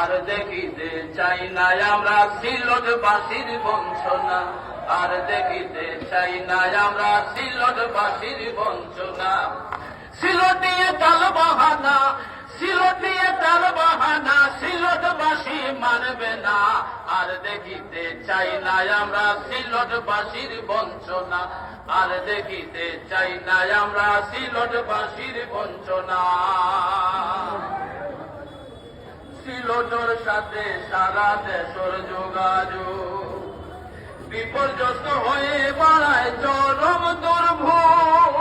আর দেখিতে চাই না আমরা সিলটবাসীর বঞ্চনা, আর দেখিতে চাই না আমরা সিলটবাসীর বঞ্চনা। সিলটিয়ে তাল বাহানা, সিলটিয়ে তাল বাহানা, সিলটবাসী মানবে না। আর দেখিতে চাই না আমরা সিলটবাসীর বঞ্চনা, আর দেখিতে চাই না আমরা সিলটবাসীর বঞ্চনা। সিলটর সাথে সারা দেশের যোগাযোগ বিপর্যস্ত হয়ে বাড়ায় চরম দুর্ভোগ।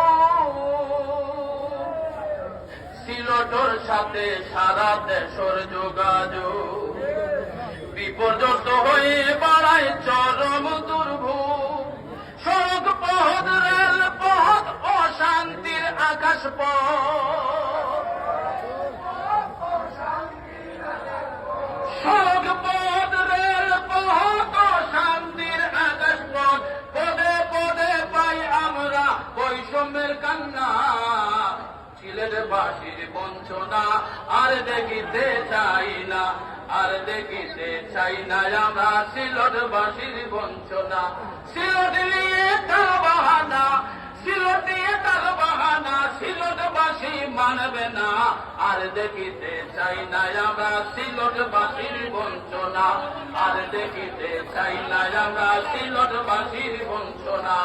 সিলটর সাথে সারা দেশের যোগাযোগ বিপর্যস্ত হয়ে বাড়ায় চরম দুর্ভোগ। সড়ক পথ রেল পথ অশান্তির আকাশ পথ, সড়ক পথ রেল পথ অশান্তির আকাশ পথ। পদে পদে পাই আমরা বৈষম্যের কান্না, সিলেটবাসীর বঞ্চনা আর দেখিতে চাই না, আর দেখিতে চাই না আমরা সিলটবাসীর বঞ্চনা। সিলট নিয়ে তাল বাহানা, সিলট নিয়ে তাল বাহানা, সিলটবাসী মানবে না। আর দেখিতে চাই না আমরা সিলটবাসীর বঞ্চনা, আর দেখিতে চাই না আমরা সিলটবাসীর বঞ্চনা।